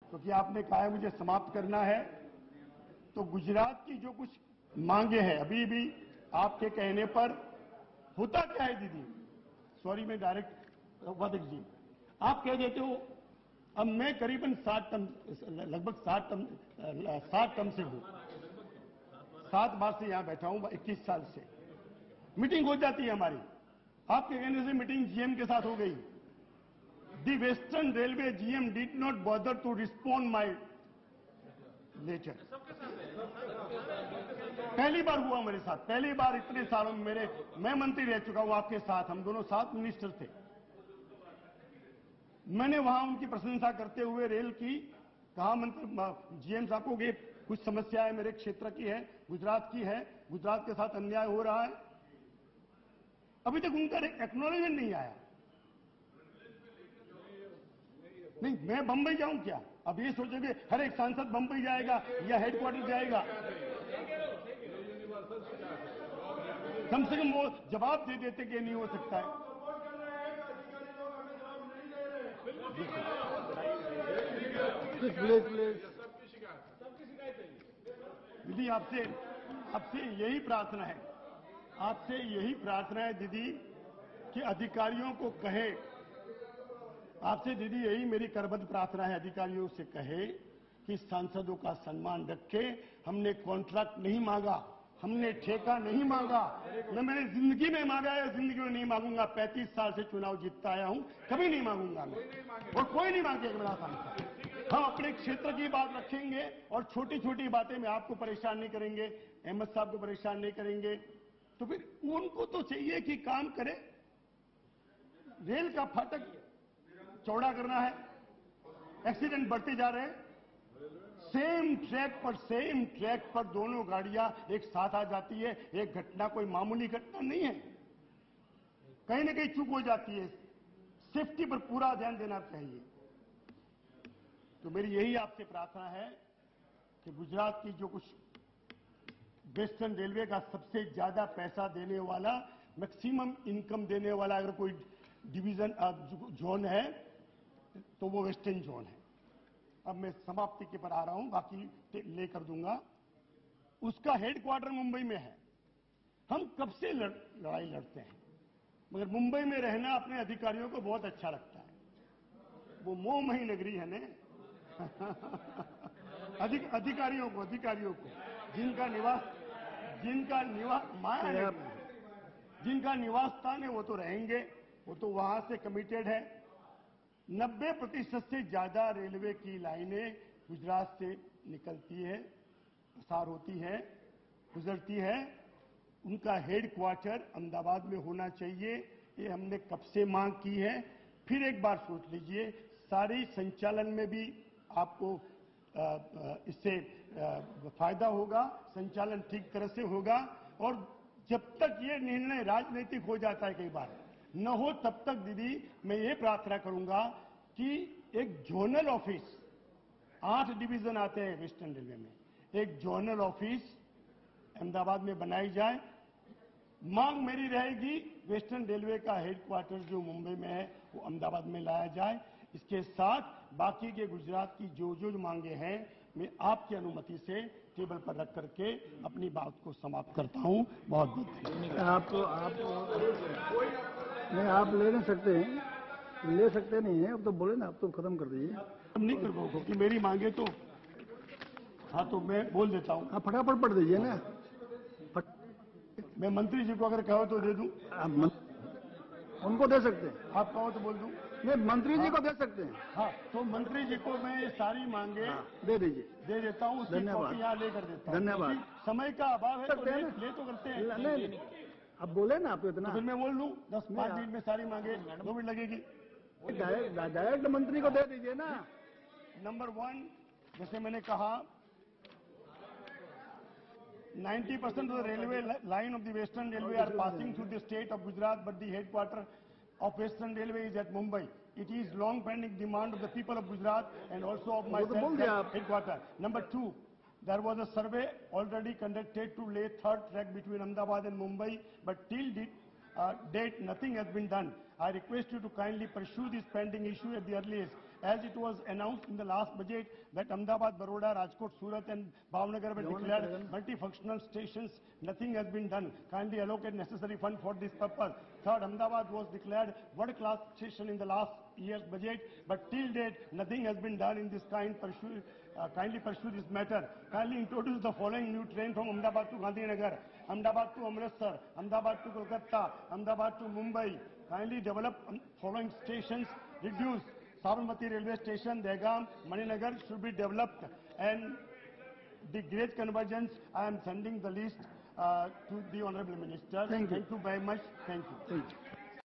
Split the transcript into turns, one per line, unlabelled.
क्योंकि आपने कहा है मुझे समाप्त करना है, तो गुजरात की जो कुछ मांगे हैं अभी भी आपके कहने पर होता क्या है दीदी, सॉरी मैं डायरेक्ट उपाध्यक्ष जी, आप कह देते हो अब मैं करीबन 60 टर्म लगभग 60 टर्म से हूं, 7 बार से यहां बैठा हूं, 21 साल से मीटिंग हो जाती है हमारी, आपके कहने से मीटिंग जीएम के साथ हो गई। The western railway GM did not bother to respond my letter. पहली बार हुआ मेरे साथ, पहली बार इतने सालों में मैं मंत्री रह चुका हूं आपके साथ, हम दोनों साथ मिनिस्टर थे। मैंने वहां उनकी प्रशंसा करते हुए रेल की कहा मंत्री जीएम साहब को कि कुछ समस्याएं मेरे क्षेत्र की है, गुजरात की है, गुजरात के साथ अन्याय हो रहा है। अभी तक उनका एक्नॉलेजमेंट नहीं आया। नहीं, मैं बंबई जाऊं क्या? अब ये सोचोगे हर एक सांसद बंबई जाएगा या हेडक्वार्टर जाएगा? कम से कम वो जवाब दे देते कि नहीं हो सकता है। दीदी आपसे यही प्रार्थना है, आपसे यही प्रार्थना है दीदी कि अधिकारियों को कहे, आपसे दीदी यही मेरी करबद्ध प्रार्थना है, अधिकारियों से कहे कि सांसदों का सम्मान रखे। हमने कॉन्ट्रैक्ट नहीं मांगा, हमने ठेका नहीं मांगा, न मैंने जिंदगी में मांगा है, जिंदगी में नहीं मांगूंगा। 35 साल से चुनाव जीतता आया हूं, कभी नहीं मांगूंगा मैं, और कोई नहीं मांगेगा मेरा सांसद। हम अपने क्षेत्र की बात रखेंगे और छोटी छोटी बातें में आपको परेशान नहीं करेंगे, अहमद साहब को परेशान नहीं करेंगे। तो फिर उनको तो चाहिए कि काम करे, रेल का फाटक चौड़ा करना है, एक्सीडेंट बढ़ते जा रहे हैं, सेम ट्रैक पर दोनों गाड़ियां एक साथ आ जाती है, एक घटना कोई मामूली घटना नहीं है, कहीं ना कहीं चूक हो जाती है, सेफ्टी पर पूरा ध्यान देना चाहिए। तो मेरी यही आपसे प्रार्थना है कि गुजरात की जो कुछ वेस्टर्न रेलवे का सबसे ज्यादा पैसा देने वाला, मैक्सिमम इनकम देने वाला अगर कोई डिवीजन जोन है तो वो वेस्टर्न जोन है। अब मैं समाप्ति के पर आ रहा हूं, बाकी लेकर दूंगा। उसका हेडक्वार्टर मुंबई में है। हम कब से लड़ाई लड़ते हैं, मगर मुंबई में रहना अपने अधिकारियों को बहुत अच्छा लगता है। वो मोहमयी नगरी है ने अधिकारियों को जिनका निवास माया नगरी है, जिनका निवास स्थान है वो तो रहेंगे, वो तो वहां से कमिटेड है। 90% से ज्यादा रेलवे की लाइनें गुजरात से निकलती है, प्रसार होती है, गुजरती है। उनका हेडक्वार्टर अहमदाबाद में होना चाहिए, ये हमने कब से मांग की है। फिर एक बार सोच लीजिए, सारी संचालन में भी आपको इससे फायदा होगा, संचालन ठीक तरह से होगा। और जब तक ये निर्णय राजनीतिक हो जाता है, कई बार न हो, तब तक दीदी मैं ये प्रार्थना करूंगा कि एक जोनल ऑफिस, 8 डिवीजन आते हैं वेस्टर्न रेलवे में, एक जोनल ऑफिस अहमदाबाद में बनाई जाए। मांग मेरी रहेगी वेस्टर्न रेलवे का हेडक्वार्टर जो मुंबई में है वो अहमदाबाद में लाया जाए। इसके साथ बाकी के गुजरात की जो मांगे हैं, मैं आपकी अनुमति से टेबल पर रख करके अपनी बात को समाप्त करता हूं। बहुत बहुत
नहीं, आप ले नहीं सकते हैं, ले सकते नहीं है, अब तो बोले ना, अब तो खत्म कर दीजिए।
अब नहीं कर पाऊंगा क्योंकि मेरी मांगे तो, हाँ तो मैं बोल देता हूं।
आप फटाफट पढ़ दीजिए ना।
मैं मंत्री जी को अगर कहो तो दे दूं,
उनको दे सकते हैं,
आप कहो तो बोल दूं।
नहीं, मंत्री जी को दे सकते हैं।
हाँ, तो मंत्री जी को मैं ये सारी मांगे
दे दीजिए,
दे देता हूँ, उसकी कॉपी यहाँ लेकर देता हूँ।
धन्यवाद।
समय का अभाव है तो ले तो करते हैं।
नहीं, अब बोले ना आप इतना,
तो फिर मैं बोल दूं 10-5 मिनट में सारी मांगे, 2 मिनट लगेगी।
डायरेक्ट मंत्री को दे दीजिए ना।
नंबर 1, जैसे मैंने कहा, 90% of the railway line of the Western Railway are passing through the state of Gujarat, but the headquarter of Western Railway is at Mumbai. It is long pending demand of the people of Gujarat and also of myself headquarter. Number 2, there was a survey already conducted to lay 3rd track between Ahmedabad and Mumbai, but till date nothing has been done. I request you to kindly pursue this pending issue at the earliest as it was announced in the last budget that Ahmedabad, Baroda, Rajkot, Surat and Bhavnagar were declared multifunctional stations, nothing has been done. Kindly allocate necessary fund for this purpose. Third, Ahmedabad was declared world-class station in the last year's budget, but till date nothing has been done in this kind. Kindly pursue this matter. Kindly introduce the following new train from Ahmedabad to Gandhinagar, Ahmedabad to Amritsar, Ahmedabad to Kolkata, Ahmedabad to Mumbai. Kindly develop following stations. Reduce Sabarmati railway station, Dehgaam, Maninagar should be developed, and the gauge convergence. I am sending the list to the Honorable Minister.
Thank you.
Thank you very much. Thank you.
Thank you.